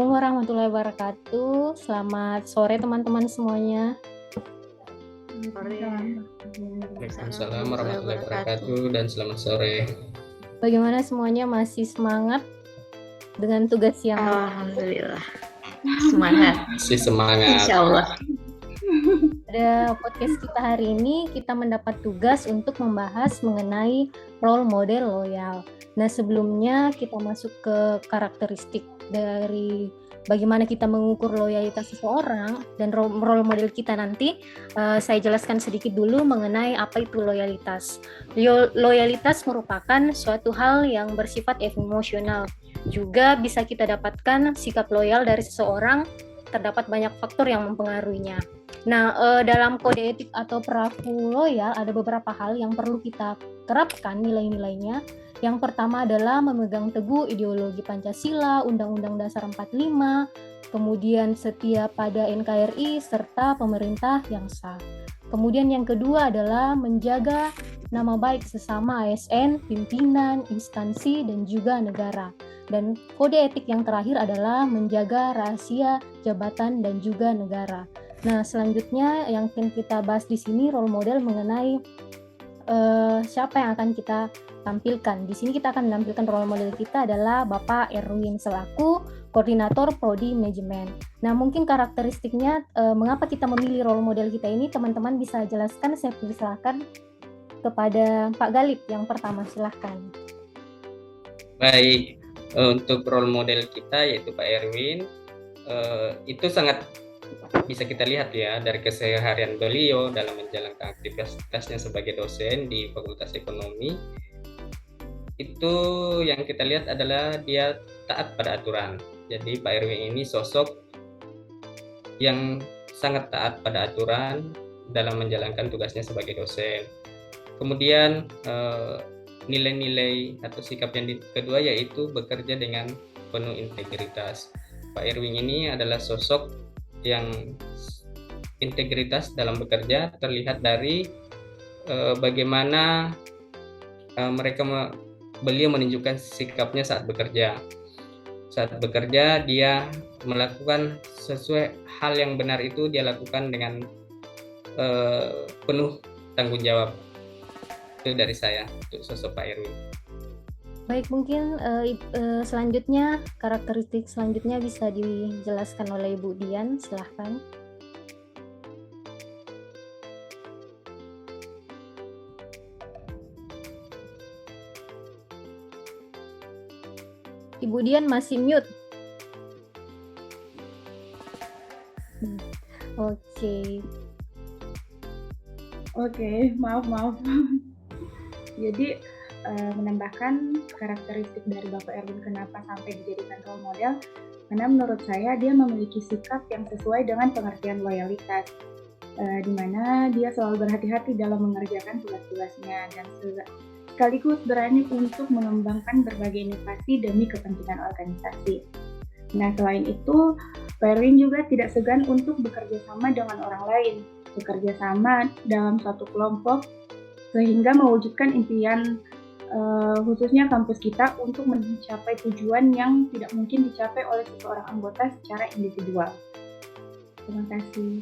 Assalamualaikum warahmatullahi wabarakatuh. Selamat sore teman-teman semuanya. Waalaikumsalam warahmatullahi wabarakatuh dan selamat sore. Bagaimana semuanya, masih semangat dengan tugas yang Alhamdulillah. Semangat. Masih semangat. Insya Allah. Pada podcast kita hari ini, kita mendapat tugas untuk membahas mengenai role model loyal. Nah, sebelumnya kita masuk ke karakteristik dari bagaimana kita mengukur loyalitas seseorang dan role model kita nanti. Saya jelaskan sedikit dulu mengenai apa itu loyalitas. Loyalitas merupakan suatu hal yang bersifat emosional. Juga bisa kita dapatkan sikap loyal dari seseorang, terdapat banyak faktor yang mempengaruhinya. Nah, dalam kode etik atau perilaku loyal ada beberapa hal yang perlu kita terapkan nilai-nilainya. Yang pertama adalah memegang teguh ideologi Pancasila, Undang-Undang Dasar 45, kemudian setia pada NKRI, serta pemerintah yang sah. Kemudian yang kedua adalah menjaga nama baik sesama ASN, pimpinan, instansi, dan juga negara. Dan kode etik yang terakhir adalah menjaga rahasia jabatan dan juga negara. Nah, selanjutnya yang akan kita bahas di sini role model mengenai siapa yang akan kita tampilkan. Di sini kita akan menampilkan role model kita adalah Bapak Erwin selaku Koordinator Prodi Manajemen. Nah, mungkin karakteristiknya mengapa kita memilih role model kita ini, teman-teman bisa jelaskan. Saya persilakan kepada Pak Galip yang pertama, silahkan. Baik, untuk role model kita yaitu Pak Erwin, itu sangat bisa kita lihat ya dari keseharian beliau dalam menjalankan aktivitasnya sebagai dosen di Fakultas Ekonomi. Itu yang kita lihat adalah dia taat pada aturan. Jadi Pak Erwin ini sosok yang sangat taat pada aturan dalam menjalankan tugasnya sebagai dosen. Kemudian nilai-nilai atau sikap yang kedua yaitu bekerja dengan penuh integritas. Pak Erwin ini adalah sosok yang integritas dalam bekerja terlihat dari bagaimana beliau menunjukkan sikapnya saat bekerja. Saat bekerja dia melakukan sesuai hal yang benar, itu dia lakukan dengan penuh tanggung jawab. Itu dari saya untuk sosok Pak Erwin. Baik, mungkin selanjutnya karakteristik selanjutnya bisa dijelaskan oleh Ibu Dian, silahkan. Ibu Dian masih mute. Oke, maaf. Jadi menambahkan karakteristik dari Bapak Erwin kenapa sampai dijadikan role model, karena menurut saya dia memiliki sikap yang sesuai dengan pengertian loyalitas, di mana dia selalu berhati-hati dalam mengerjakan tugas-tugasnya dan sekaligus berani untuk mengembangkan berbagai inovasi demi kepentingan organisasi. Nah, selain itu, Pak Erwin juga tidak segan untuk bekerja sama dengan orang lain, bekerja sama dalam satu kelompok sehingga mewujudkan impian khususnya kampus kita untuk mencapai tujuan yang tidak mungkin dicapai oleh seseorang anggota secara individual. Terima kasih.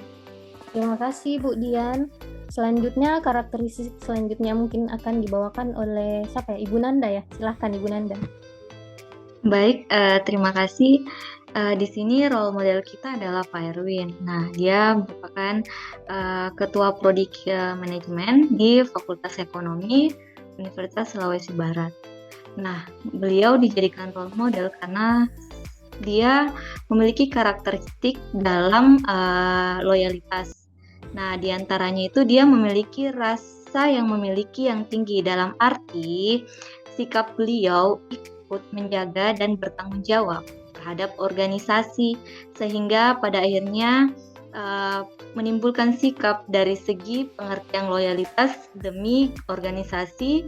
Terima kasih Bu Dian. Selanjutnya karakteristik selanjutnya mungkin akan dibawakan oleh siapa ya? Ibu Nanda ya. Silahkan Ibu Nanda. Baik, terima kasih. Di sini role model kita adalah Pak Erwin. Nah, dia merupakan Ketua Prodi Manajemen di Fakultas Ekonomi Universitas Sulawesi Barat. Nah, beliau dijadikan role model karena dia memiliki karakteristik dalam loyalitas. Nah, diantaranya itu dia memiliki rasa yang tinggi, dalam arti sikap beliau ikut menjaga dan bertanggung jawab terhadap organisasi, sehingga pada akhirnya menimbulkan sikap dari segi pengertian loyalitas demi organisasi,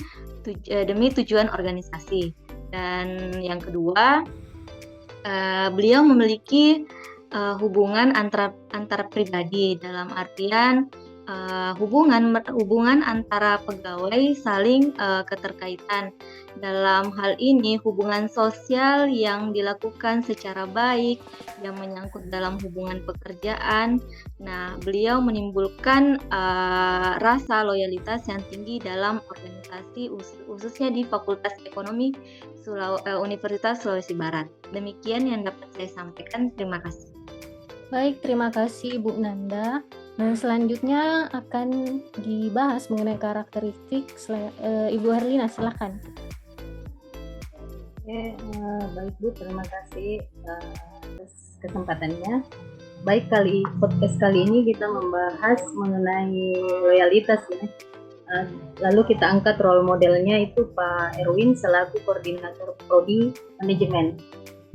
demi tujuan organisasi. Dan yang kedua, beliau memiliki hubungan antar pribadi, dalam artian hubungan antara pegawai saling keterkaitan. Dalam hal ini, hubungan sosial yang dilakukan secara baik, yang menyangkut dalam hubungan pekerjaan. Nah, beliau menimbulkan rasa loyalitas yang tinggi dalam organisasi, khususnya di Fakultas Ekonomi Universitas Sulawesi Barat. Demikian yang dapat saya sampaikan. Terima kasih. Baik, terima kasih Bu Nanda. Nah, selanjutnya akan dibahas mengenai karakteristik. Ibu Herlina, silakan. Oke, baik Bu, terima kasih atas kesempatannya. Baik, podcast kali ini kita membahas mengenai loyalitas ya. Lalu kita angkat role modelnya itu Pak Erwin selaku koordinator prodi manajemen.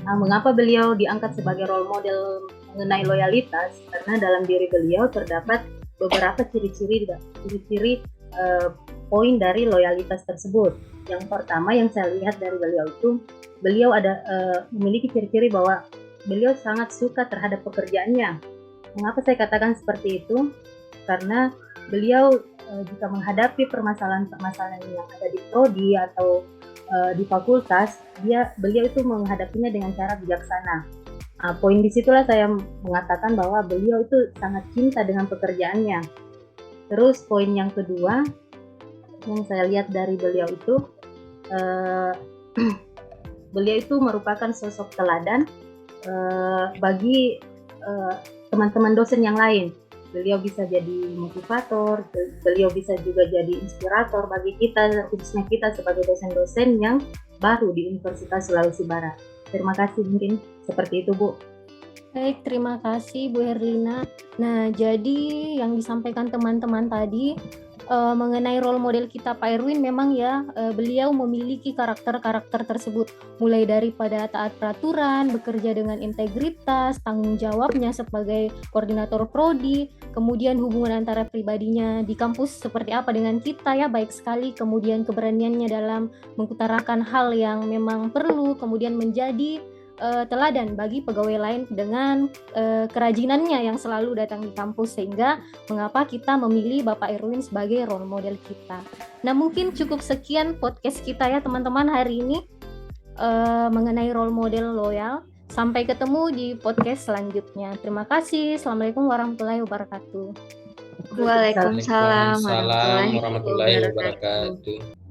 Nah, mengapa beliau diangkat sebagai role model mengenai loyalitas? Karena dalam diri beliau terdapat beberapa ciri-ciri poin dari loyalitas tersebut. Yang pertama yang saya lihat dari beliau itu, beliau memiliki ciri-ciri bahwa beliau sangat suka terhadap pekerjaannya. Mengapa saya katakan seperti itu? Karena beliau jika menghadapi permasalahan-permasalahan yang ada di prodi atau di fakultas, beliau itu menghadapinya dengan cara bijaksana. Poin disitulah saya mengatakan bahwa beliau itu sangat cinta dengan pekerjaannya. Terus poin yang kedua yang saya lihat dari beliau itu, beliau itu merupakan sosok teladan bagi teman-teman dosen yang lain. Beliau bisa jadi motivator, beliau bisa juga jadi inspirator bagi kita, khususnya kita sebagai dosen-dosen yang baru di Universitas Sulawesi Barat. Terima kasih, mungkin seperti itu Bu. Baik, terima kasih Bu Herlina. Nah, jadi yang disampaikan teman-teman tadi mengenai role model kita Pak Erwin, memang ya beliau memiliki karakter-karakter tersebut, mulai daripada taat peraturan, bekerja dengan integritas, tanggung jawabnya sebagai koordinator prodi, kemudian hubungan antara pribadinya di kampus seperti apa dengan kita ya, baik sekali, kemudian keberaniannya dalam mengutarakan hal yang memang perlu, kemudian menjadi teladan bagi pegawai lain dengan kerajinannya yang selalu datang di kampus, sehingga mengapa kita memilih Bapak Erwin sebagai role model kita. Nah, mungkin cukup sekian podcast kita ya teman-teman hari ini mengenai role model loyal. Sampai ketemu di podcast selanjutnya. Terima kasih. Assalamualaikum warahmatullahi wabarakatuh. Waalaikumsalam warahmatullahi wabarakatuh.